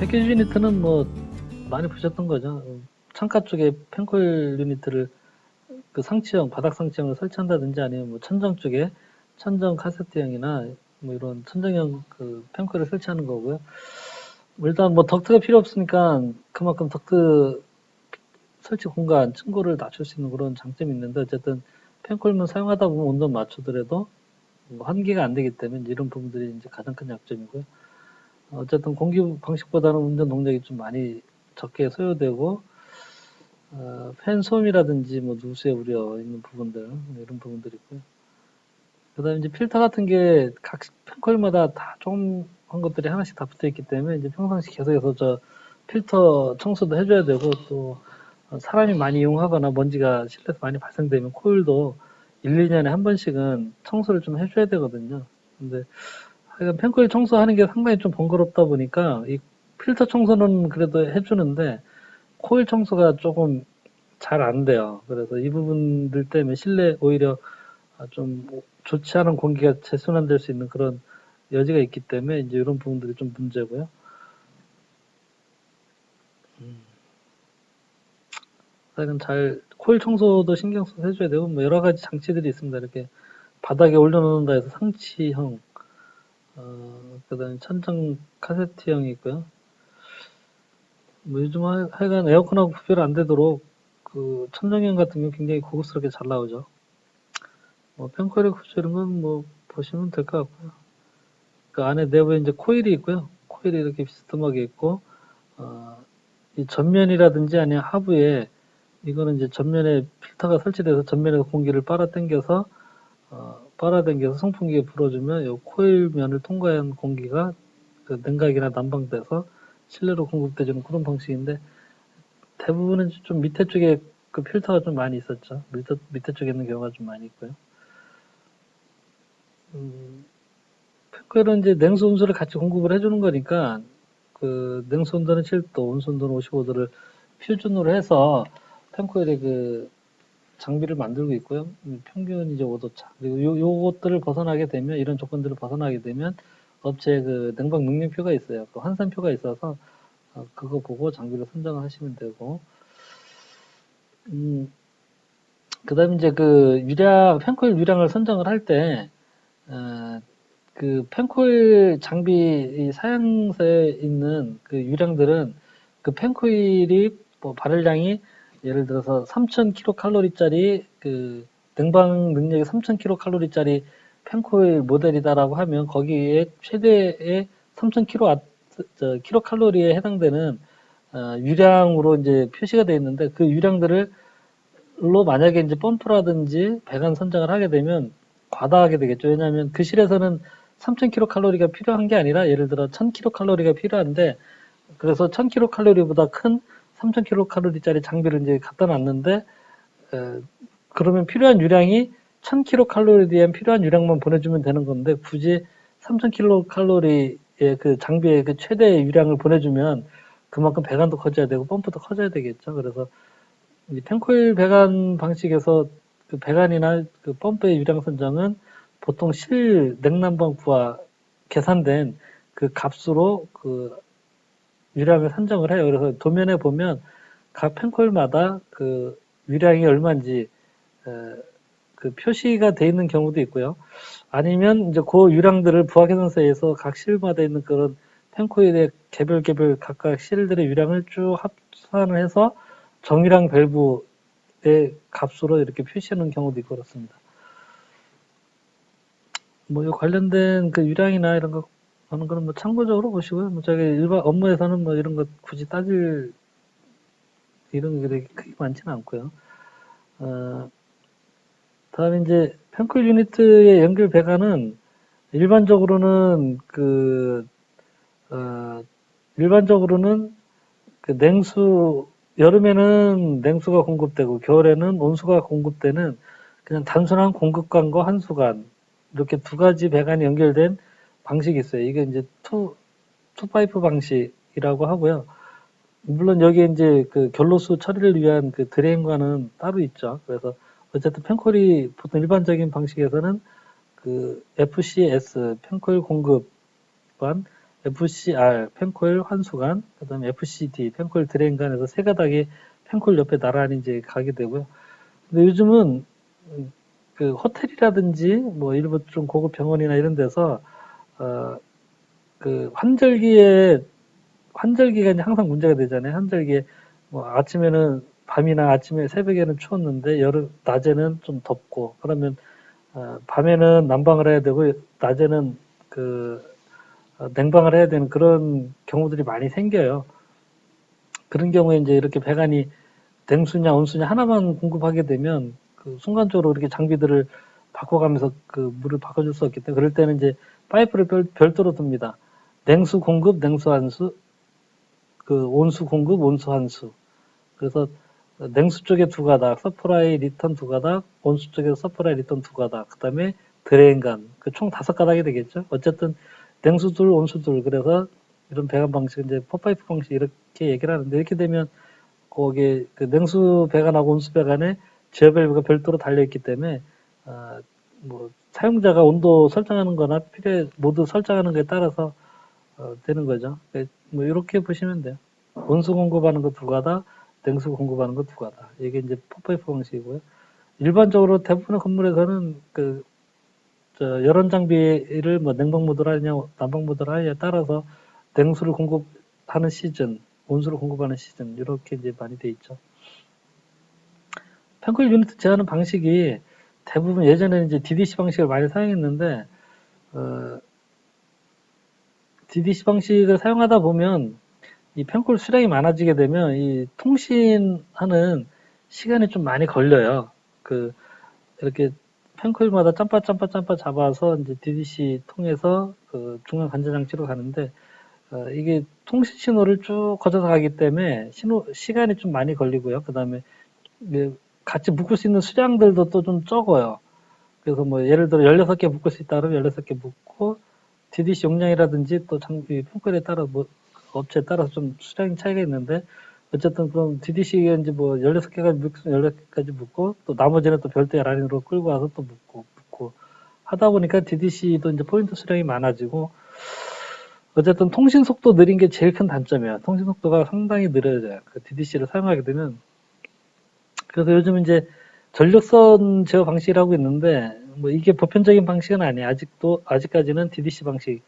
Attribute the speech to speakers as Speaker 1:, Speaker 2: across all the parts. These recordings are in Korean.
Speaker 1: 패키지 유니트는 뭐 많이 보셨던 거죠. 창가 쪽에 펜코일 유니트를 그 상치형, 바닥 상치형을 설치한다든지 아니면 뭐 천정 쪽에 천정 카세트형이나 뭐 이런 천정형 그 펜코일을 설치하는 거고요. 일단 뭐 덕트가 필요 없으니까 그만큼 덕트 설치 공간, 층고를 낮출 수 있는 그런 장점이 있는데 어쨌든 펜코일만 사용하다 보면 온도 맞추더라도 뭐 한계가 안 되기 때문에 이런 부분들이 이제 가장 큰 약점이고요. 어쨌든 공기 방식보다는 운전 동력이 좀 많이 적게 소요되고 팬 소음이라든지 뭐 누수의 우려 있는 부분들 이런 부분들이 있고요. 그다음에 이제 필터 같은 게 각 펜코일마다 다 조그만 것들이 하나씩 다 붙어 있기 때문에 이제 평상시 계속해서 저 필터 청소도 해줘야 되고 또 사람이 많이 이용하거나 먼지가 실내에서 많이 발생되면 코일도 1, 2년에 한 번씩은 청소를 좀 해줘야 되거든요. 근데 하여간 펜코일 청소하는 게 상당히 좀 번거롭다 보니까 이 필터 청소는 그래도 해주는데 코일 청소가 조금 잘 안 돼요. 그래서 이 부분들 때문에 실내 오히려 좀 좋지 않은 공기가 재순환될 수 있는 그런 여지가 있기 때문에 이제 이런 부분들이 좀 문제고요. 하여간 잘 코일 청소도 신경 써서 해줘야 되고 뭐 여러 가지 장치들이 있습니다. 이렇게 바닥에 올려놓는다 해서 상치형, 그다음에 천정 카세트형이 있고요. 뭐 요즘 하여간 에어컨하고 구별 안 되도록 그 천정형 같은 경우 굉장히 고급스럽게 잘 나오죠. 뭐 펜코일의 구조는 건 뭐 보시면 될 것 같고요. 그 안에 내부에 이제 코일이 있고요. 코일이 이렇게 비스듬하게 있고 이 전면이라든지 아니면 하부에 이거는 이제 전면에 필터가 설치돼서 전면에서 공기를 빨아당겨서 송풍기에 불어주면 이 코일면을 통과한 공기가 그 냉각이나 난방돼서 실내로 공급되주는 그런 방식인데 대부분은 좀 밑에 쪽에 그 필터가 좀 많이 있었죠. 밑에 쪽에 있는 경우가 좀 많이 있고요. 펜코일은 이제 냉수 온수를 같이 공급을 해주는 거니까 그 냉수 온도는 7도, 온수 온도는 55도를 표준으로 해서 펜코일의 그 장비를 만들고 있고요. 평균 이제 5도차. 그리고 요것들을 벗어나게 되면 이런 조건들을 벗어나게 되면 업체 그 냉방 능력표가 있어요. 그 환산표가 있어서 그거 보고 장비를 선정을 하시면 되고. 그다음에 이제 그 펜코일 유량을 선정을 할 때, 그 펜코일 장비 사양서에 있는 그 유량들은 그 펜코일이 뭐 발열량이 예를 들어서 3000kcal짜리 그 냉방 능력이 3000kcal짜리 펜코일 모델이다라고 하면 거기에 최대의 3000kcal에 해당되는 유량으로 이제 표시가 되어 있는데 그 유량들을 만약에 이제 펌프라든지 배관 선정을 하게 되면 과다하게 되겠죠. 왜냐하면 그 실에서는 3000kcal가 필요한 게 아니라 예를 들어 1000kcal가 필요한데 그래서 1000kcal보다 큰 3000kcal짜리 장비를 이제 갖다 놨는데 그러면 필요한 유량이 1000kcal에 대한 필요한 유량만 보내주면 되는 건데 굳이 3000kcal의 그 장비의 그 최대 유량을 보내주면 그만큼 배관도 커져야 되고 펌프도 커져야 되겠죠. 그래서 이 펜코일 배관 방식에서 그 배관이나 그 펌프의 유량 선정은 보통 실 냉난방부와 계산된 그 값으로 그 유량을 산정을 해요. 그래서 도면에 보면 각 펜코일마다 그 유량이 얼마인지 그 표시가 돼 있는 경우도 있고요. 아니면 이제 그 유량들을 부하계산서에서 각 실마다 있는 그런 펜코일의 개별 각각 실들의 유량을 쭉 합산을 해서 정유량 밸브의 값으로 이렇게 표시하는 경우도 있고 그렇습니다. 뭐 이 관련된 그 유량이나 이런 거 하는 거는 뭐 참고적으로 보시고요. 뭐 저희 일반 업무에서는 뭐 이런 것 굳이 따질 이런 게 되게 크게 많지는 않고요. 다음에 이제 펜코일 유니트의 연결 배관은 일반적으로는 일반적으로는 그 여름에는 냉수가 공급되고 겨울에는 온수가 공급되는 그냥 단순한 공급관과 환수관 이렇게 두 가지 배관이 연결된 방식이 있어요. 이게 이제 투파이프 방식이라고 하고요. 물론 여기에 이제 그 결로수 처리를 위한 그 드레인관은 따로 있죠. 그래서 어쨌든 펜코일이 보통 일반적인 방식에서는 그 FCS 펜코일 공급관, FCR, 펜코일 환수관, 그 다음에 FCD, 펜코일 드레인관에서 세 가닥이 펜코일 옆에 나란히 이제 가게 되고요. 근데 요즘은 그 호텔이라든지 뭐 일부 좀 고급 병원이나 이런 데서 그 환절기가 이제 항상 문제가 되잖아요. 환절기에 뭐 아침에는 밤이나 아침에 새벽에는 추웠는데 낮에는 좀 덥고 그러면 밤에는 난방을 해야 되고 낮에는 냉방을 해야 되는 그런 경우들이 많이 생겨요. 그런 경우에 이제 이렇게 배관이 냉수냐 온수냐 하나만 공급하게 되면 그 순간적으로 이렇게 장비들을 바꿔가면서 그 물을 바꿔줄 수 없기 때문에 그럴 때는 이제 파이프를 별도로 둡니다. 냉수 공급, 냉수 환수, 그 온수 공급, 온수 환수. 그래서 냉수 쪽에 두 가닥, 서프라이 리턴 두 가닥, 온수 쪽에 서프라이 리턴 두 가닥, 그 다음에 드레인관, 그 총 5가닥이 되겠죠. 어쨌든 냉수 둘, 온수 둘. 그래서 이런 배관 방식, 이제 포파이프 방식 이렇게 얘기를 하는데 이렇게 되면 거기에 그 냉수 배관하고 온수 배관에 제어 밸브가 별도로 달려있기 때문에 뭐 사용자가 온도 설정하는 거나 필요에 모두 설정하는 거에 따라서 되는 거죠. 뭐 이렇게 보시면 돼요. 온수 공급하는 거 두 가닥, 냉수 공급하는 거 두 가닥. 이게 이제 포파이프 방식이고요. 일반적으로 대부분의 건물에서는 열원 장비를 뭐 냉방 모드로 하느냐, 난방 모드로 하느냐에 따라서 냉수를 공급하는 시즌, 온수를 공급하는 시즌 이렇게 이제 많이 돼 있죠. 펜코일 유니트 제어하는 방식이 대부분 예전에는 이제 DDC 방식을 많이 사용했는데 DDC 방식을 사용하다 보면 이 펜코일 수량이 많아지게 되면 이 통신하는 시간이 좀 많이 걸려요. 이렇게 펜코일마다 짬바 잡아서 이제 DDC 통해서 그 중간 관제 장치로 가는데 이게 통신 신호를 쭉 거쳐서 가기 때문에 시간이 좀 많이 걸리고요. 그 다음에 같이 묶을 수 있는 수량들도 또 좀 적어요. 그래서 뭐 예를 들어 16개 묶을 수 있다 그러면 16개 묶고 DDC 용량이라든지 또 장비 펜코일에 따라 뭐 업체에 따라서 좀 수량이 차이가 있는데 어쨌든 그럼 DDC가 이제 뭐 16개까지 묶으면 16개까지 묶고 또 나머지는 또 별도의 라인으로 끌고 와서 또 묶고 하다 보니까 DDC도 이제 포인트 수량이 많아지고 어쨌든 통신 속도 느린 게 제일 큰 단점이에요. 통신 속도가 상당히 느려져요. 그 DDC를 사용하게 되면 그래서 요즘 이제 전력선 제어 방식이라고 있는데 뭐 이게 보편적인 방식은 아니에요. 아직까지는 DDC 방식,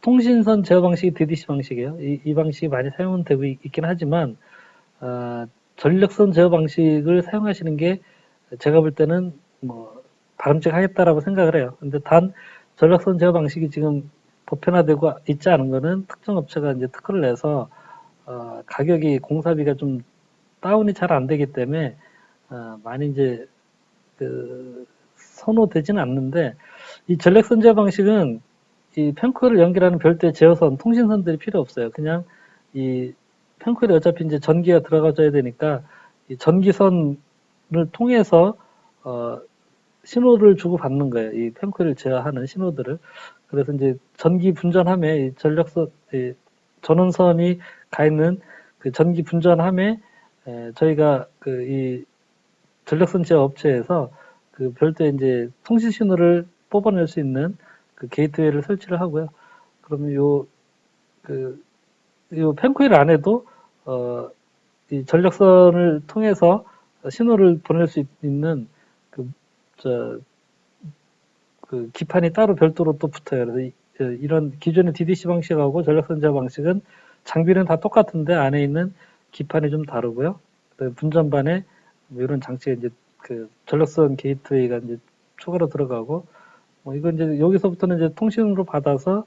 Speaker 1: 통신선 제어 방식이 DDC 방식이에요. 이 방식이 많이 사용되고 있긴 하지만 전력선 제어 방식을 사용하시는 게 제가 볼 때는 뭐 바람직하겠다라고 생각을 해요. 근데 단 전력선 제어 방식이 지금 보편화되고 있지 않은 거는 특정 업체가 이제 특허를 내서 가격이 공사비가 좀 다운이 잘 안 되기 때문에 많이 이제 선호되지는 않는데 이 전력선 제어 방식은 이 펜코일을 연결하는 별도의 제어선, 통신선들이 필요 없어요. 그냥 이 펜코일에 어차피 이제 전기가 들어가줘야 되니까 이 전기선을 통해서 신호를 주고 받는 거예요. 이 펜코일을 제어하는 신호들을. 그래서 이제 전기 분전함에 전원선이 가 있는 그 전기 분전함에 저희가 이 전력선 제어 업체에서 그 별도의 이제 통신 신호를 뽑아낼 수 있는 그 게이트웨이를 설치를 하고요. 그러면 요 펜코일 안에도 이 전력선을 통해서 신호를 보낼 수 있는 기판이 따로 별도로 또 붙어요. 그래서 이런 기존의 DDC 방식하고 전력선 제어 방식은 장비는 다 똑같은데 안에 있는 기판이 좀 다르고요. 분전반에 뭐 이런 장치가 이제 전력선 게이트웨이가 이제 추가로 들어가고 뭐 이건 이제 여기서부터는 이제 통신으로 받아서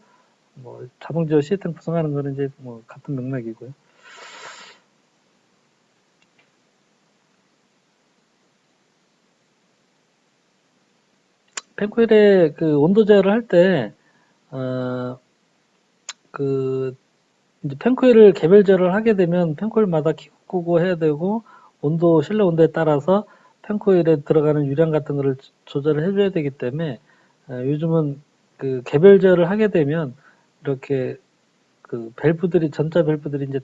Speaker 1: 뭐 자동 제어 시스템 구성하는 거는 이제 뭐 같은 맥락이고요. 펜코일의 온도 제어를 할 때, 이제 펜코일을 개별 제어를 하게 되면 펜코일마다 끄고 해야 되고, 실내 온도에 따라서 펜코일에 들어가는 유량 같은 거를 조절을 해줘야 되기 때문에, 요즘은 개별 제어를 하게 되면, 이렇게 전자 밸브들이 이제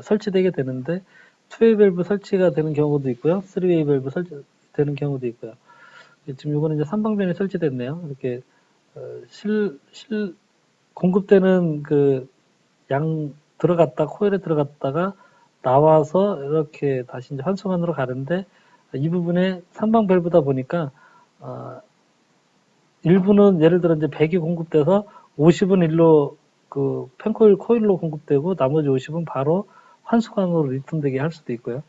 Speaker 1: 설치되게 되는데, 투웨이 밸브 설치가 되는 경우도 있고요, 3웨이 밸브 설치되는 경우도 있고요. 지금 이거는 이제 3방면에 설치됐네요. 이렇게 공급되는 양 들어갔다 코일에 들어갔다가 나와서 이렇게 다시 이제 환수관으로 가는데 이 부분에 삼방 밸브다 보니까 일부는 예를 들어 이제 100이 공급돼서 50은 일로 그 펜코일 코일로 공급되고 나머지 50은 바로 환수관으로 리턴되게 할 수도 있고요.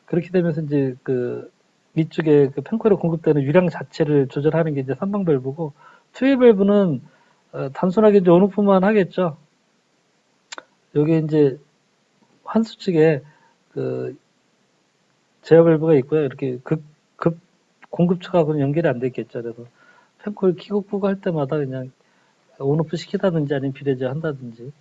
Speaker 1: 그렇게 되면서 이제 그 이쪽에 그 펜코일에 공급되는 유량 자체를 조절하는 게 이제 삼방 밸브고 투웨이 밸브는 단순하게 이제 온오프만 하겠죠. 여기 이제 환수 측에 그 제어 밸브가 있고요. 이렇게 급 공급 측하고는 연결이 안 돼 있겠죠. 그래서 펜코일 키고 끄고 할 때마다 그냥 온오프 시키다든지 아니면 비례제 한다든지.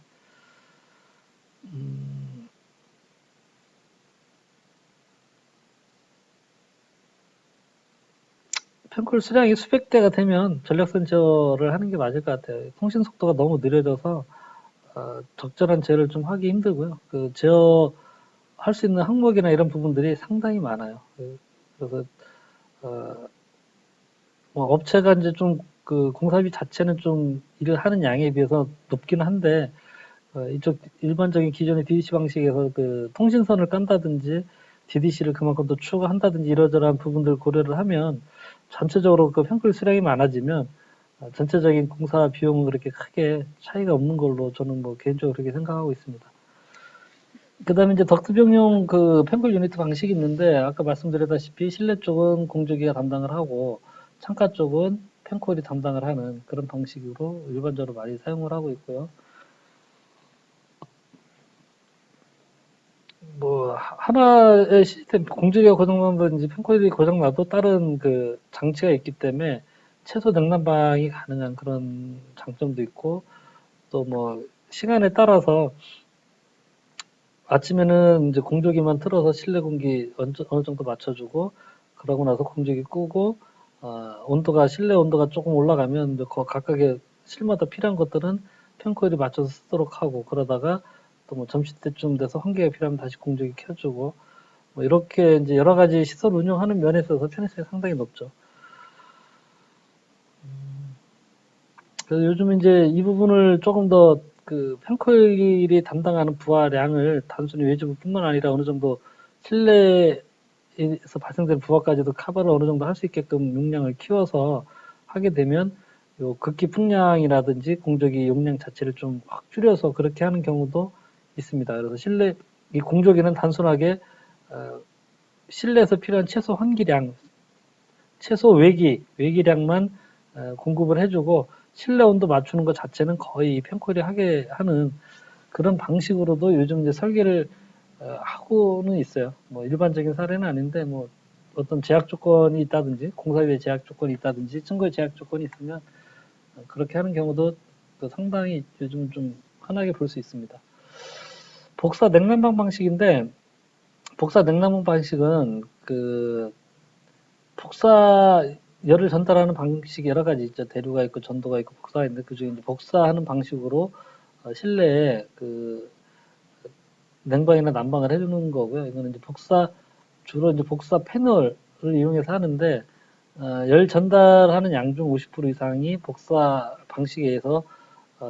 Speaker 1: 펜콜 수량이 수백 대가 되면 전력선 제어를 하는 게 맞을 것 같아요. 통신 속도가 너무 느려져서 적절한 제어를 좀 하기 힘들고요. 그 제어할 수 있는 항목이나 이런 부분들이 상당히 많아요. 그래서 뭐 업체가 이제 좀 그 공사비 자체는 좀 일을 하는 양에 비해서 높긴 한데 이쪽 일반적인 기존의 DDC 방식에서 그 통신선을 깐다든지 DDC를 그만큼 더 추가한다든지 이러저러한 부분들 고려를 하면 전체적으로 그 펜콜 수량이 많아지면 전체적인 공사 비용은 그렇게 크게 차이가 없는 걸로 저는 뭐 개인적으로 그렇게 생각하고 있습니다. 그 다음에 이제 덕트병용 그 펜콜 유니트 방식이 있는데 아까 말씀드렸다시피 실내 쪽은 공조기가 담당을 하고 창가 쪽은 펜콜이 담당을 하는 그런 방식으로 일반적으로 많이 사용을 하고 있고요. 뭐 하나의 시스템 공조기가 고장나든지 펜코일이 고장나도 다른 그 장치가 있기 때문에 최소 냉난방이 가능한 그런 장점도 있고 또 뭐 시간에 따라서 아침에는 이제 공조기만 틀어서 실내 공기 어느 정도 맞춰주고 그러고 나서 공조기 끄고 온도가 실내 온도가 조금 올라가면 이제 각각의 실마다 필요한 것들은 펜코일이 맞춰서 쓰도록 하고 그러다가 또 뭐 점심때쯤 돼서 환기가 필요하면 다시 공조기 켜주고 뭐 이렇게 이제 여러 가지 시설 운영하는 면에 있어서 편의성이 상당히 높죠. 그래서 요즘 이제 이 부분을 조금 더 그 펜코일이 담당하는 부하량을 단순히 외주부뿐만 아니라 어느 정도 실내에서 발생되는 부하까지도 커버를 어느 정도 할 수 있게끔 용량을 키워서 하게 되면 요 극기 풍량이라든지 공조기 용량 자체를 좀 확 줄여서 그렇게 하는 경우도 있습니다. 그래서 실내 이 공조기는 단순하게 실내에서 필요한 최소 환기량, 최소 외기량만 공급을 해주고 실내 온도 맞추는 것 자체는 거의 펜코일이 하게 하는 그런 방식으로도 요즘 이제 설계를 하고는 있어요. 뭐 일반적인 사례는 아닌데 뭐 어떤 제약 조건이 있다든지 공사비의 제약 조건이 있다든지 증거의 제약 조건이 있으면 그렇게 하는 경우도 상당히 요즘 좀 흔하게 볼 수 있습니다. 복사 냉난방 방식인데 복사 냉난방 방식은 그 복사 열을 전달하는 방식이 여러 가지 있죠. 대류가 있고 전도가 있고 복사가 있는데 그중에 이제 복사하는 방식으로 실내에 그 냉방이나 난방을 해주는 거고요. 이거는 이제 주로 이제 복사 패널을 이용해서 하는데 열 전달하는 양 중 50% 이상이 복사 방식에 의해서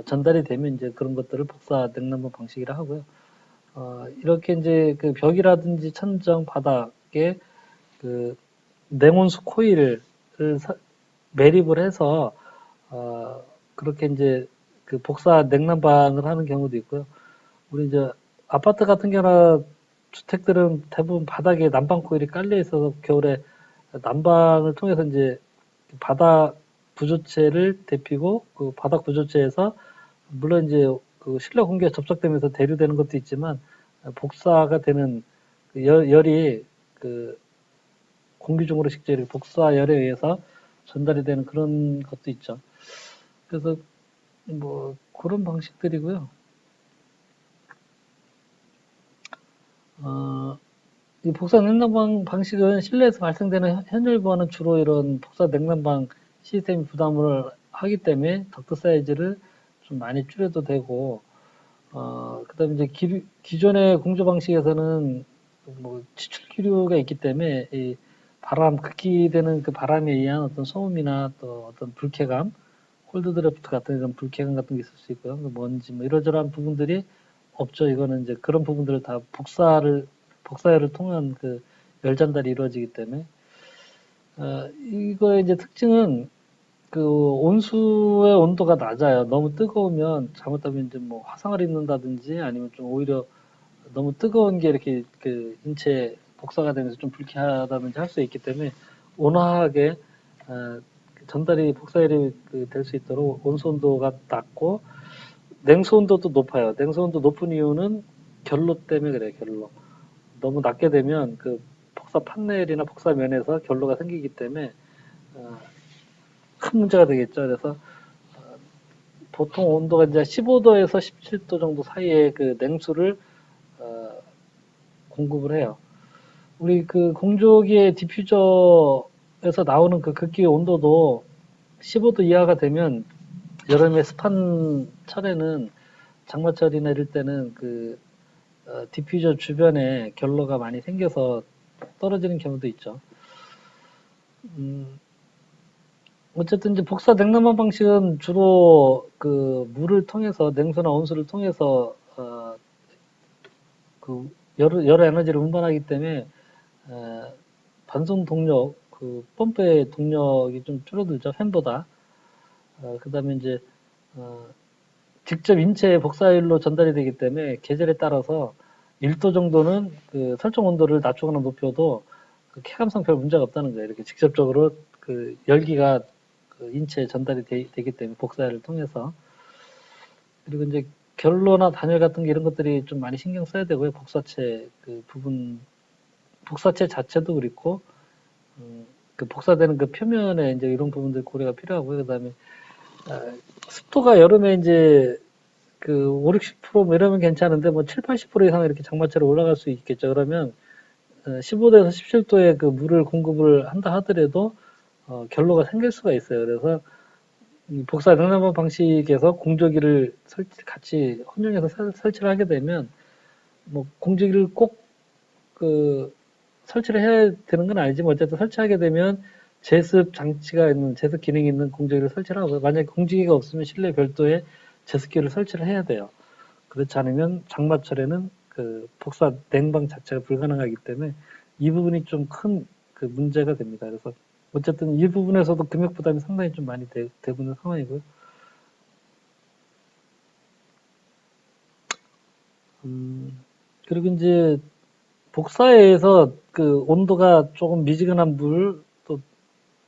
Speaker 1: 전달이 되면 이제 그런 것들을 복사 냉난방 방식이라 하고요. 이렇게 이제 그 벽이라든지 천정 바닥에 그 냉온수 코일을 매립을 해서 그렇게 이제 그 복사 냉난방을 하는 경우도 있고요. 우리 이제 아파트 같은 경우나 주택들은 대부분 바닥에 난방 코일이 깔려 있어서 겨울에 난방을 통해서 이제 바닥 부조체를 데피고 그 바닥 부조체에서 물론 이제 그 실내 공기가 접촉되면서 대류되는 것도 있지만 복사가 되는 그 열이 그 공기 중으로 직접 복사열에 의해서 전달이 되는 그런 것도 있죠. 그래서 뭐 그런 방식들이고요. 이 복사 냉난방 방식은 실내에서 발생되는 현열부하는 주로 이런 복사 냉난방 시스템이 부담을 하기 때문에 덕트 사이즈를 좀 많이 줄여도 되고, 그 다음에 이제 기존의 공조 방식에서는 뭐 지출 기류가 있기 때문에 이 극기되는 그 바람에 의한 어떤 소음이나 또 어떤 불쾌감, 콜드 드래프트 같은 이런 불쾌감 같은 게 있을 수 있고요. 먼지 뭐 이러저러한 부분들이 없죠. 이거는 이제 그런 부분들을 다 복사열을 통한 그 열 전달이 이루어지기 때문에 이거의 이제 특징은 그 온수의 온도가 낮아요. 너무 뜨거우면 잘못하면 이제 뭐 화상을 입는다든지 아니면 좀 오히려 너무 뜨거운 게 이렇게 그 인체에 복사가 되면서 좀 불쾌하다든지 할 수 있기 때문에 온화하게 전달이 복사열이 될 수 있도록 온수 온도가 낮고 냉수 온도도 높아요. 냉수 온도 높은 이유는 결로 때문에 그래요. 결로 너무 낮게 되면 그 복사 판넬이나 복사면에서 결로가 생기기 때문에 큰 문제가 되겠죠. 그래서 보통 온도가 이제 15도에서 17도 정도 사이에 그 냉수를 공급을 해요. 우리 그 공조기의 디퓨저에서 나오는 그 극기의 온도도 15도 이하가 되면 여름에 습한 철에는 장마철이나 이럴 때는 그 디퓨저 주변에 결로가 많이 생겨서 떨어지는 경우도 있죠. 어쨌든 이제 복사 냉난방 방식은 주로 그 물을 통해서 냉수나 온수를 통해서 그 여러 에너지를 운반하기 때문에 반송 동력 그 펌프의 동력이 좀 줄어들죠 팬보다. 그다음에 이제 직접 인체의 복사율로 전달이 되기 때문에 계절에 따라서 1도 정도는 그 설정 온도를 낮추거나 높여도 그 쾌감상 별 문제가 없다는 거예요. 이렇게 직접적으로 그 열기가 그 인체에 전달이 되기 때문에 복사열을 통해서. 그리고 이제 결로나 단열 같은 게 이런 것들이 좀 많이 신경 써야 되고요. 복사체 그 부분, 복사체 자체도 그렇고 그 복사되는 그 표면에 이제 이런 부분들 고려가 필요하고요. 그다음에 습도가 여름에 이제 그 5, 60%뭐 이러면 괜찮은데 뭐 7, 80% 이상 이렇게 장마철에 올라갈 수 있겠죠. 그러면 15도에서 17도의 그 물을 공급을 한다 하더라도 결로가 생길 수가 있어요. 그래서 복사 냉난방 방식에서 공조기를 같이 혼용해서 설치를 하게 되면 뭐 공조기를 꼭 그 설치를 해야 되는 건 아니지만 어쨌든 설치하게 되면 제습 장치가 있는 제습 기능이 있는 공조기를 설치를 하고요. 만약에 공조기가 없으면 실내 별도의 제습기를 설치를 해야 돼요. 그렇지 않으면 장마철에는 그 복사 냉방 자체가 불가능하기 때문에 이 부분이 좀 큰 그 문제가 됩니다. 그래서 어쨌든 이 부분에서도 금액 부담이 상당히 좀 많이 되고 있는 상황이고요. 그리고 이제 복사에서 그 온도가 조금 미지근한 또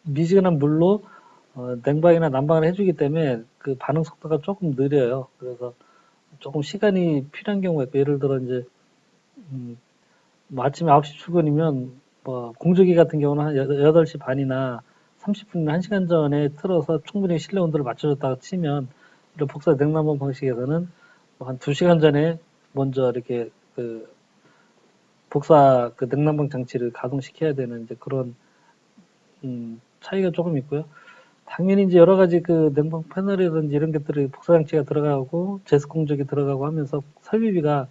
Speaker 1: 미지근한 물로 냉방이나 난방을 해주기 때문에 그 반응 속도가 조금 느려요. 그래서 조금 시간이 필요한 경우가 있고, 예를 들어 이제 뭐 아침에 9시 출근이면 뭐 공조기 같은 경우는 한 8시 반이나 30분이나 1시간 전에 틀어서 충분히 실내 온도를 맞춰줬다가 치면 이런 복사 냉난방 방식에서는 뭐 한 2시간 전에 먼저 이렇게 그 복사 그 냉난방 장치를 가동시켜야 되는 이제 그런 차이가 조금 있고요. 당연히 이제 여러 가지 그 냉방 패널이라든지 이런 것들이 복사 장치가 들어가고 제습 공조기 들어가고 하면서 설비비가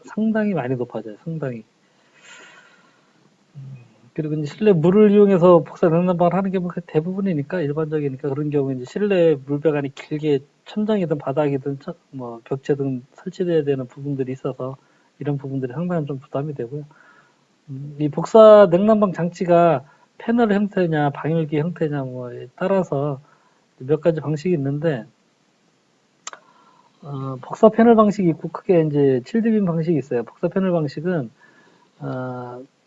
Speaker 1: 상당히 많이 높아져요. 상당히. 그리고 이제 실내 물을 이용해서 복사 냉난방을 하는 경우가 대부분이니까 일반적이니까 그런 경우에 이제 실내 물배관이 길게 천장이든 바닥이든 뭐 벽체든 설치돼야 되는 부분들이 있어서 이런 부분들이 상당히 좀 부담이 되고요. 이 복사 냉난방 장치가 패널 형태냐 방열기 형태냐 뭐에 따라서 몇 가지 방식이 있는데 복사 패널 방식이 있고 크게 이제 7D빔 방식이 있어요. 복사 패널 방식은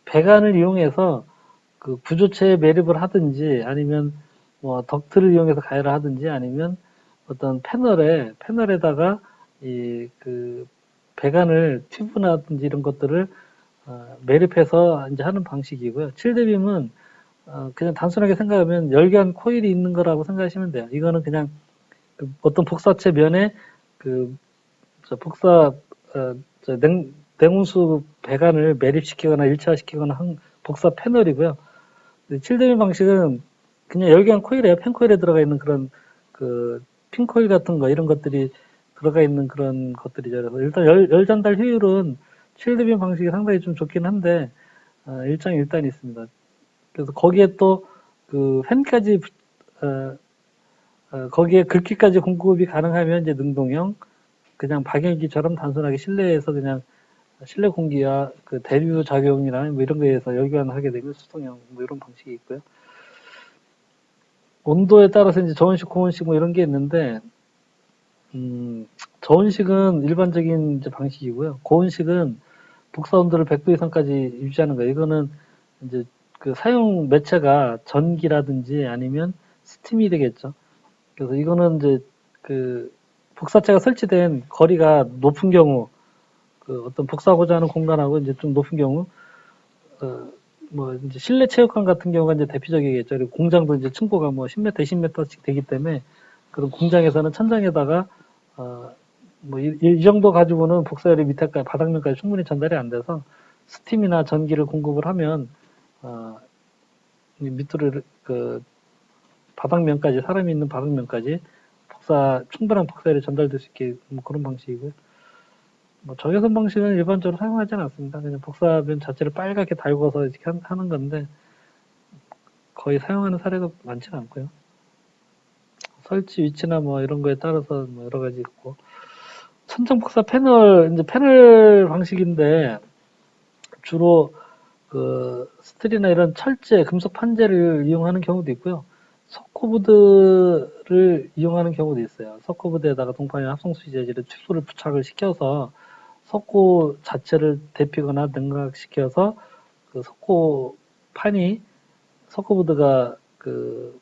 Speaker 1: 배관을 이용해서 그 구조체에 매립을 하든지 아니면 뭐 덕트를 이용해서 가열을 하든지 아니면 어떤 패널에다가 이 그 배관을 튜브나든지 이런 것들을 매립해서 이제 하는 방식이고요. 7D빔은 그냥 단순하게 생각하면 열기한 코일이 있는 거라고 생각하시면 돼요. 이거는 그냥 그 어떤 복사체 면에 그 복사 냉온수 배관을 매립시키거나 일체화시키거나 한 복사 패널이고요. 7대빔 방식은 그냥 열기관 코일이에요. 펜코일에 들어가 있는 그런 그 핀코일 같은 거 이런 것들이 들어가 있는 그런 것들이죠. 그래서 일단 열 전달 효율은 7대빔 방식이 상당히 좀 좋긴 한데 일장일단이 있습니다. 그래서 거기에 또 그 팬까지 거기에 긁기까지 공급이 가능하면 이제 능동형, 그냥 발열기처럼 단순하게 실내에서 그냥 실내 공기와 그 대류 작용이나 뭐 이런 거에 의해서 열교환하게 되면 수동형 뭐 이런 방식이 있고요. 온도에 따라서 이제 저온식, 고온식 뭐 이런 게 있는데, 저온식은 일반적인 이제 방식이고요. 고온식은 복사 온도를 100도 이상까지 유지하는 거예요. 이거는 이제 그 사용 매체가 전기라든지 아니면 스팀이 되겠죠. 그래서 이거는 이제 그 복사체가 설치된 거리가 높은 경우, 그 어떤 복사하고자 하는 공간하고 이제 좀 높은 경우, 뭐 이제 실내 체육관 같은 경우가 이제 대표적이겠죠. 그리고 공장도 이제 층고가 뭐 10m, 20m씩 되기 때문에 그런 공장에서는 천장에다가 뭐 이 정도 가지고는 복사열이 밑에까지 바닥면까지 충분히 전달이 안 돼서 스팀이나 전기를 공급을 하면 밑으로 그 바닥면까지, 사람이 있는 바닥면까지 충분한 복사열이 전달될 수 있게 뭐 그런 방식이고요. 뭐 적외선 방식은 일반적으로 사용하지는 않습니다. 그냥 복사면 자체를 빨갛게 달궈서 이렇게 하는 건데 거의 사용하는 사례가 많지는 않고요. 설치 위치나 뭐 이런 거에 따라서 뭐 여러 가지 있고, 천장 복사 패널, 이제 패널 방식인데 주로 그 스틸이나 이런 철제, 금속 판재를 이용하는 경우도 있고요. 석고보드를 이용하는 경우도 있어요. 석고보드에다가 동판이나 합성수지 재질의 튜브를 부착을 시켜서 석고 자체를 데피거나 냉각시켜서 그 석고보드가 그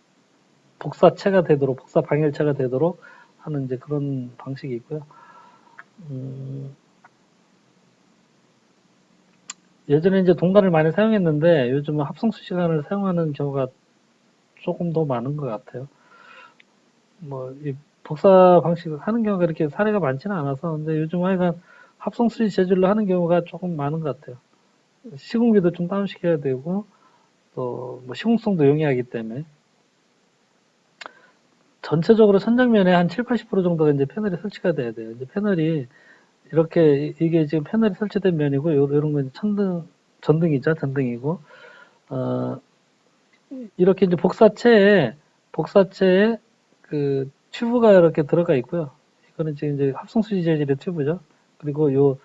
Speaker 1: 복사체가 되도록, 복사 방열체가 되도록 하는 이제 그런 방식이 있고요. 예전에 이제 동관을 많이 사용했는데 요즘은 합성수 시간을 사용하는 경우가 조금 더 많은 것 같아요. 뭐, 이 복사 방식을 하는 경우가 이렇게 사례가 많지는 않아서, 근데 요즘 하여간 합성수지 재질로 하는 경우가 조금 많은 것 같아요. 시공비도 좀 다운시켜야 되고, 또, 뭐, 시공성도 용이하기 때문에. 전체적으로 천장면에 한 7, 80% 정도가 이제 패널이 설치가 돼야 돼요. 이제 패널이, 이렇게, 이게 지금 패널이 설치된 면이고, 요런 건 전등이죠. 전등이고, 이렇게 이제 복사체에 그 튜브가 이렇게 들어가 있고요. 이거는 지금 이제 합성수지 재질의 튜브죠. 그리고 요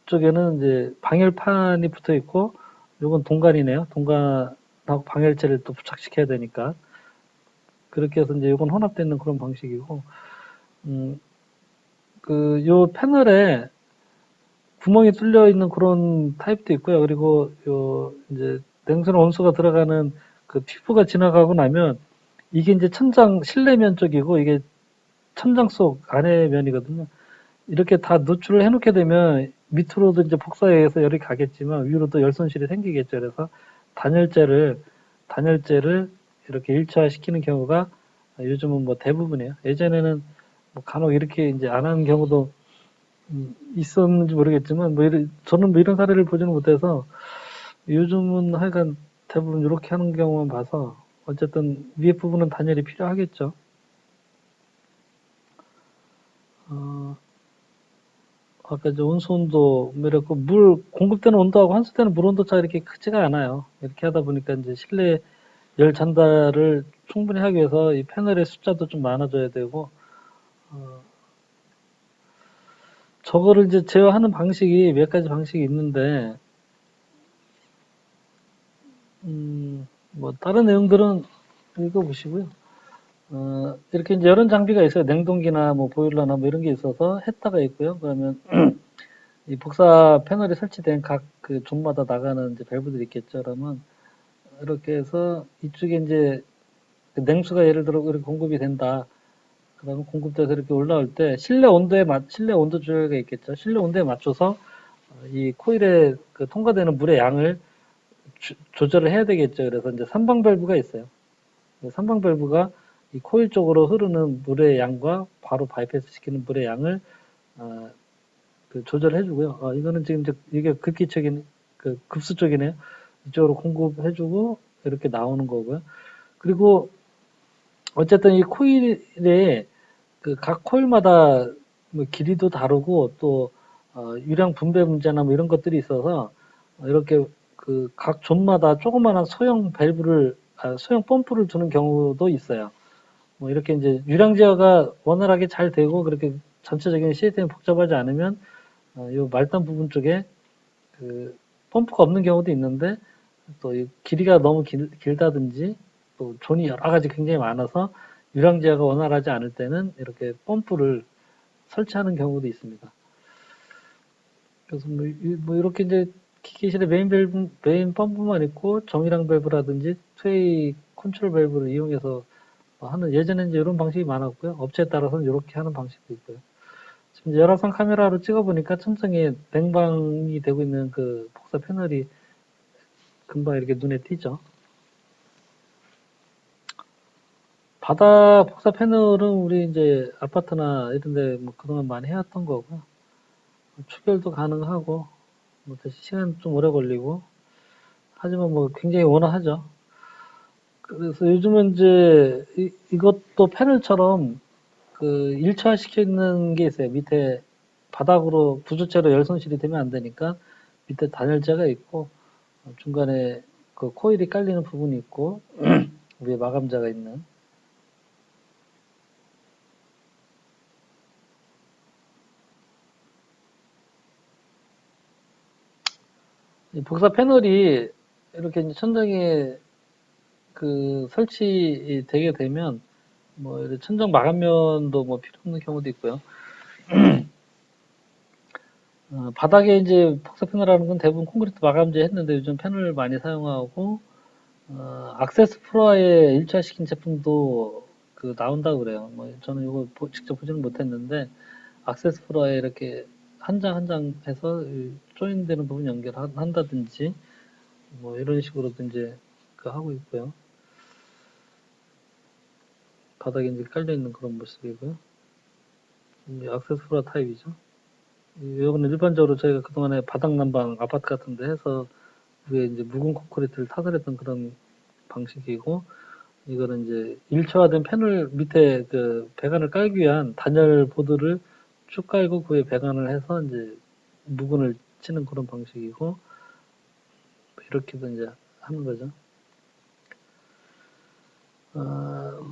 Speaker 1: 쪽에는 이제 방열판이 붙어 있고, 요건 동관이네요. 동관하고 방열체를 또 부착시켜야 되니까. 그렇게 해서 이제 요건 혼합되는 그런 방식이고, 요 패널에 구멍이 뚫려 있는 그런 타입도 있고요. 그리고 요 이제 냉수나 온수가 들어가는 그 튜브가 지나가고 나면 이게 이제 실내면 쪽이고 이게 천장 속 안에 면이거든요. 이렇게 다 노출을 해놓게 되면 밑으로도 이제 복사에 의해서 열이 가겠지만 위로도 열손실이 생기겠죠. 그래서 단열재를 이렇게 일체화시키는 경우가 요즘은 뭐 대부분이에요. 예전에는 뭐 간혹 이렇게 이제 안 하는 경우도 있었는지 모르겠지만 저는 뭐 이런 사례를 보지는 못해서 요즘은 하여간 대부분 이렇게 하는 경우만 봐서 어쨌든 위에 부분은 단열이 필요하겠죠. 아까 이제 온수온도 뭐 이렇고 물 공급되는 온도하고 환수되는 물 온도 차가 이렇게 크지가 않아요. 이렇게 하다 보니까 이제 실내 열 전달을 충분히 하기 위해서 이 패널의 숫자도 좀 많아져야 되고 저거를 이제 제어하는 방식이 몇 가지 방식이 있는데 뭐 다른 내용들은 읽어보시고요. 이렇게 이제 여러 장비가 있어요. 냉동기나 뭐 보일러나 뭐 이런 게 있어서 헤타가 있고요. 그러면 이 복사 패널이 설치된 각 그 존마다 나가는 이제 밸브들이 있겠죠. 그러면 이렇게 해서 이쪽에 이제 그 냉수가 예를 들어 이렇게 공급이 된다. 그러면 공급돼서 이렇게 올라올 때 실내 온도 조절가 있겠죠. 실내 온도에 맞춰서 이 코일에 그 통과되는 물의 양을 조절을 해야 되겠죠. 그래서 이제 삼방 밸브가 있어요. 삼방 밸브가 이 코일 쪽으로 흐르는 물의 양과 바로 바이패스 시키는 물의 양을 그 조절해 주고요. 이거는 지금 이제 이게 급기적인 그 급수 쪽이네요. 이쪽으로 공급해 주고 이렇게 나오는 거고요. 그리고 어쨌든 이 코일에 그 각 코일마다 뭐 길이도 다르고 또 유량 분배 문제나 뭐 이런 것들이 있어서 이렇게 그 각 존마다 조그마한 소형 펌프를 두는 경우도 있어요. 뭐 이렇게 이제 유량 제어가 원활하게 잘 되고 그렇게 전체적인 시스템이 복잡하지 않으면 요 말단 부분 쪽에 그 펌프가 없는 경우도 있는데 또 이 길이가 너무 길다든지 또 존이 여러 가지 굉장히 많아서 유량 제어가 원활하지 않을 때는 이렇게 펌프를 설치하는 경우도 있습니다. 그래서 뭐 이렇게 이제 기계실에 메인 펌프만 있고 정유량 밸브라든지 트웨이 컨트롤 밸브를 이용해서 하는 예전에는 이제 이런 방식이 많았고요. 업체에 따라서는 이렇게 하는 방식도 있고요. 지금 이제 열화상 카메라로 찍어보니까 천장에 냉방이 되고 있는 그 복사 패널이 금방 이렇게 눈에 띄죠. 바닥 복사 패널은 우리 이제 아파트나 이런데 뭐 그동안 많이 해왔던 거고요. 추결도 가능하고 뭐 대신 시간 좀 오래 걸리고 하지만 뭐 굉장히 원활하죠. 그래서 요즘은 이제 이것도 패널처럼 그 일체화 시켜 있는 게 있어요. 밑에 바닥으로 부조체로 열선실이 되면 안 되니까 밑에 단열재가 있고 중간에 그 코일이 깔리는 부분이 있고 위에 마감재가 있는 이 복사 패널이 이렇게 이제 천장에 그 설치되게 되면 뭐 이렇게 천장 마감면도 뭐 필요 없는 경우도 있고요. 바닥에 이제 복사 패널이라는 건 대부분 콘크리트 마감재 했는데 요즘 패널 많이 사용하고 악세스 프로에 일차시킨 제품도 그 나온다고 그래요. 뭐 저는 이거 직접 보지는 못했는데 악세스 프로에 이렇게 한 장 한 장 해서 조인되는 부분 연결한다든지 뭐 이런 식으로도 이제 그 하고 있고요. 바닥에 이제 깔려 있는 그런 모습이고요. 이제 악세스 프로 타입이죠. 이거는 일반적으로 저희가 그동안에 바닥 난방 아파트 같은 데 해서 위에 이제 묵은 콘크리트를 타설했던 그런 방식이고 이거는 이제 일체화된 패널 밑에 그 배관을 깔기 위한 단열 보드를 쭉 깔고 그 위에 배관을 해서 이제 묵은을 치는 그런 방식이고 이렇게도 이제 하는 거죠.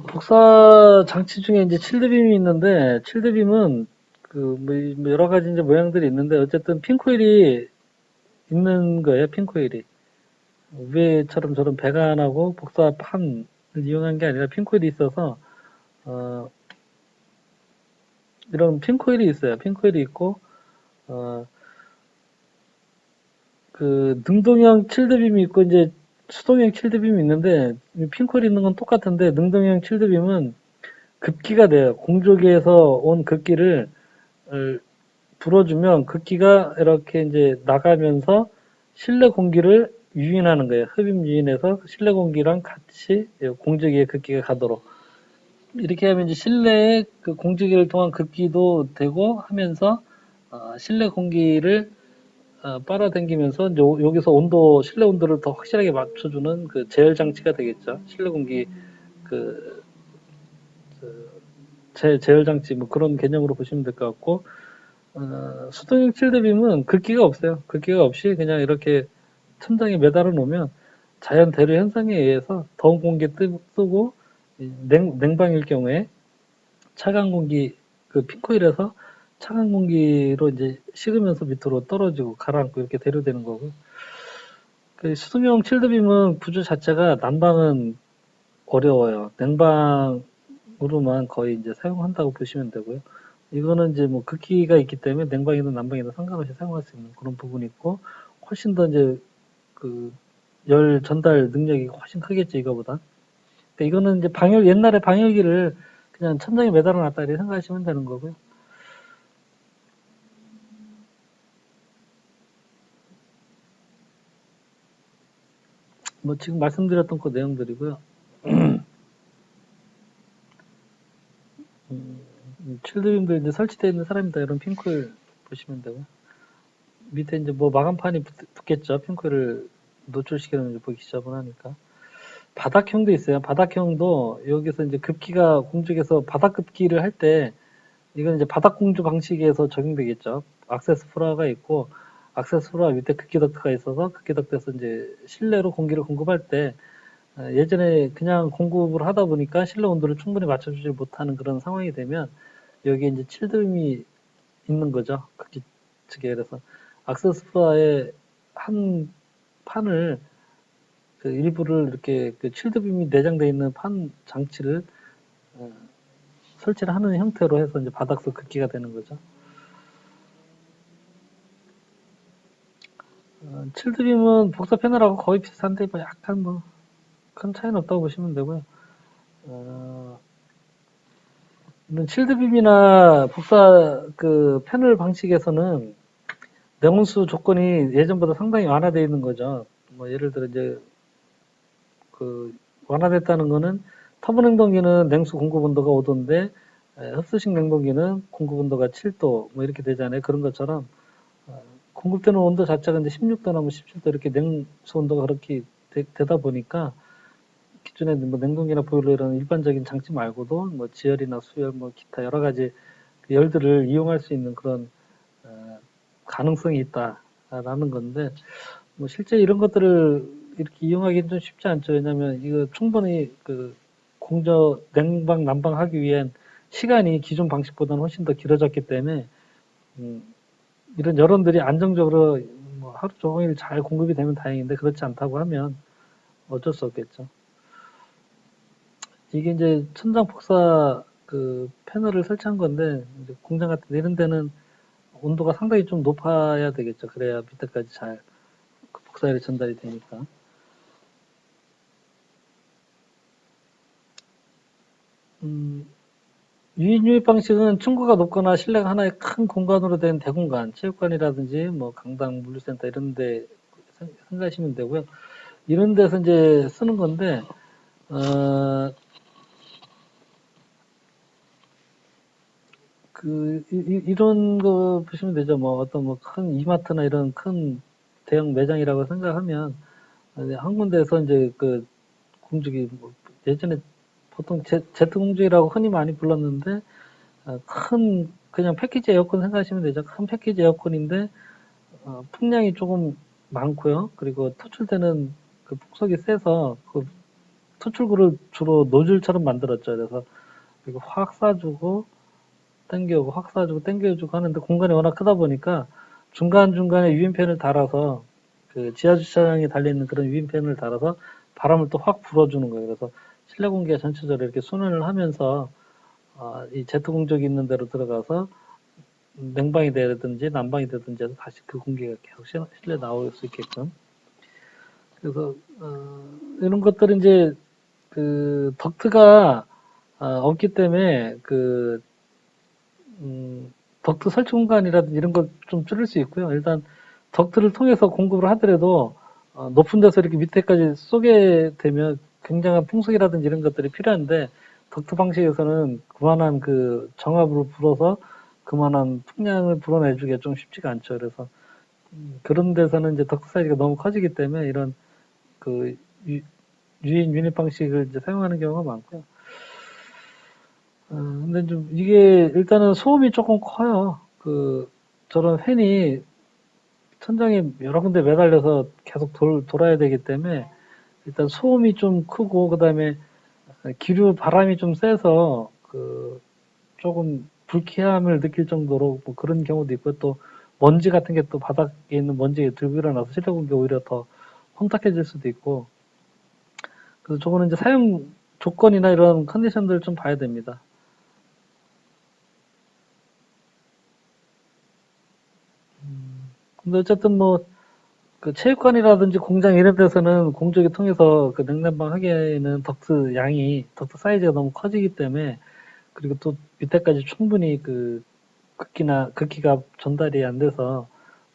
Speaker 1: 복사 장치 중에 이제 칠드빔이 있는데 칠드빔은 그 뭐 여러 가지 이제 모양들이 있는데 어쨌든 핀코일이 있는 거예요. 핀코일이 위에처럼 저런 배관하고 복사판을 이용한 게 아니라 핀코일이 있어서 이런 핀코일이 있어요. 핀코일이 있고 그 능동형 칠드빔이 있고 이제 수동형 칠드빔이 있는데 핀코일이 있는 건 똑같은데 능동형 칠드빔은 급기가 돼요. 공조기에서 온 급기를 불어주면 급기가 이렇게 이제 나가면서 실내 공기를 유인하는 거예요. 흡입 유인해서 실내 공기랑 같이 공조기에 급기가 가도록 이렇게 하면 이제 실내에 그 공조기를 통한 급기도 되고 하면서 실내 공기를 빨아당기면서 여기서 실내 온도를 더 확실하게 맞춰주는 그 제열 장치가 되겠죠. 실내 공기 그 제열 장치 뭐 그런 개념으로 보시면 될 것 같고 수동형 칠드빔은 급기가 없어요. 급기가 없이 그냥 이렇게 천장에 매달아 놓으면 자연 대류 현상에 의해서 더운 공기 뜨고 냉방일 경우에 차가운 공기 그 핀코일에서 차가운 공기로 이제 식으면서 밑으로 떨어지고 가라앉고 이렇게 대류되는 거고 그 수동형 칠드빔은 구조 자체가 난방은 어려워요. 냉방으로만 거의 이제 사용한다고 보시면 되고요. 이거는 이제 뭐 급기가 있기 때문에 냉방이든 난방이든 상관없이 사용할 수 있는 그런 부분이 있고 훨씬 더 이제 그 열 전달 능력이 훨씬 크겠죠 이거보다. 그러니까 이거는 이제 옛날에 방열기를 그냥 천장에 매달아 놨다 이렇게 생각하시면 되는 거고요. 뭐 지금 말씀드렸던 그 내용들이고요. 칠드빔도 이제 설치되어 있는 사람이다 이런 핑크를 보시면 되고 밑에 이제 뭐 마감판이 붙겠죠. 핑크를 노출시키는 보기 지저분하니까. 바닥형도 있어요. 바닥형도 여기서 이제 급기가 공중에서 바닥 급기를 할 때 이건 이제 바닥 공조 방식에서 적용되겠죠. 악세스 프로가 있고 악세스 프로가 밑에 급기 덕트가 있어서 급기 덕트에서 이제 실내로 공기를 공급할 때 예전에 그냥 공급을 하다 보니까 실내 온도를 충분히 맞춰주지 못하는 그런 상황이 되면 여기에 이제 칠드빔이 있는 거죠. 극기 측에. 그래서 악세스파의 한 판을 그 일부를 이렇게 그 칠드빔이 내장되어 있는 판 장치를 설치를 하는 형태로 해서 이제 바닥석 극기가 되는 거죠. 칠드빔은 복사 패널하고 거의 비슷한데 뭐 약간 뭐 큰 차이는 없다고 보시면 되고요. 칠드빔이나 복사 그 패널 방식에서는 내온수 조건이 예전보다 상당히 완화되어 있는 거죠. 뭐 예를 들어 이제 그 완화됐다는 거는 터보 냉동기는 냉수 공급 온도가 5도인데 흡수식 냉동기는 공급 온도가 7도 뭐 이렇게 되잖아요. 그런 것처럼 공급되는 온도 자체가 이제 16도나 뭐 17도 이렇게 냉수 온도가 그렇게 되다 보니까 기존에 뭐 냉동기나 보일러 이런 일반적인 장치 말고도 뭐 지열이나 수열 뭐 기타 여러 가지 그 열들을 이용할 수 있는 그런 가능성이 있다라는 건데 뭐 실제 이런 것들을 이렇게 이용하기는 좀 쉽지 않죠. 왜냐하면 이거 충분히 그 공저 냉방 난방하기 위한 시간이 기존 방식보다는 훨씬 더 길어졌기 때문에 이런 여론들이 안정적으로 뭐 하루 종일 잘 공급이 되면 다행인데 그렇지 않다고 하면 어쩔 수 없겠죠. 이게 이제 천장 폭사 그 패널을 설치한 건데 이제 공장 같은 데 이런 데는 온도가 상당히 좀 높아야 되겠죠. 그래야 밑에까지 잘 폭사열이 전달이 되니까. 유인 유입 방식은 층고가 높거나 실내가 하나의 큰 공간으로 된 대공간, 체육관이라든지 뭐 강당, 물류센터 이런 데 생각하시면 되고요. 이런 데서 이제 쓰는 건데, 이런 거 보시면 되죠. 뭐 어떤 뭐 큰 이마트나 이런 큰 대형 매장이라고 생각하면, 한 군데에서 이제 그 공주기, 뭐 예전에 보통 제트 공주기라고 흔히 많이 불렀는데, 큰 그냥 패키지 에어컨 생각하시면 되죠. 큰 패키지 에어컨인데 풍량이 조금 많고요. 그리고 토출되는 그 폭속이 세서 그 토출구를 주로 노즐처럼 만들었죠. 그래서 이거 확 쏴주고 당겨오고 확 쏴주고 당겨주고 하는데 공간이 워낙 크다 보니까 중간중간에 유인팬을 달아서 그 지하 주차장에 달려있는 그런 유인팬을 달아서 바람을 또 확 불어주는 거예요. 그래서 실내 공기가 전체적으로 이렇게 순환을 하면서 이 제트 공적이 있는 데로 들어가서 냉방이 되든지 난방이 되든지 해서 다시 그 공기가 계속 실내 나올 수 있게끔. 그래서 이런 것들은 이제 그 덕트가 없기 때문에 그 덕트 설치 공간이라든지 이런 걸 좀 줄일 수 있고요. 일단 덕트를 통해서 공급을 하더라도 높은 데서 이렇게 밑에까지 쏘게 되면 굉장한 풍속이라든지 이런 것들이 필요한데 덕트 방식에서는 그만한 그 정압으로 불어서 그만한 풍량을 불어내주기가 좀 쉽지가 않죠. 그래서 그런 데서는 이제 덕트 사이즈가 너무 커지기 때문에 이런 그 유인 유닛 방식을 이제 사용하는 경우가 많고요. 근데 좀 이게 일단은 소음이 조금 커요. 그 저런 팬이 천장에 여러 군데 매달려서 계속 돌아야 되기 때문에 일단 소음이 좀 크고 그다음에 기류 바람이 좀 세서 그 조금 불쾌함을 느낄 정도로 뭐 그런 경우도 있고 또 먼지 같은 게 또 바닥에 있는 먼지가 들고 일어나서 실내 공기 오히려 더 혼탁해질 수도 있고 그래서 저거는 이제 사용 조건이나 이런 컨디션들을 좀 봐야 됩니다. 근데 어쨌든 뭐 그 체육관이라든지 공장 이런 데서는 공조기 통해서 그 냉난방 하기에는 덕트 사이즈가 너무 커지기 때문에 그리고 또 밑에까지 충분히 그 극기가 전달이 안 돼서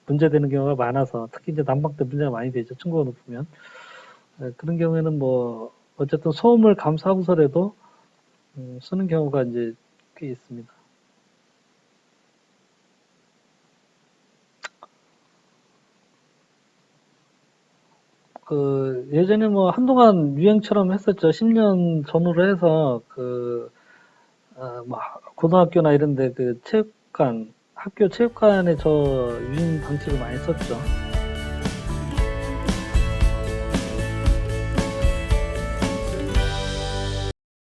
Speaker 1: 문제되는 경우가 많아서 특히 이제 난방 때 문제가 많이 되죠. 층고가 높으면. 그런 경우에는 뭐 어쨌든 소음을 감수하고서라도 쓰는 경우가 이제 꽤 있습니다. 그 예전에 뭐 한동안 유행처럼 했었죠. 10년 전후로 해서 뭐 고등학교나 이런데 그 체육관 학교 체육관에 저 유인 방식을 많이 썼죠.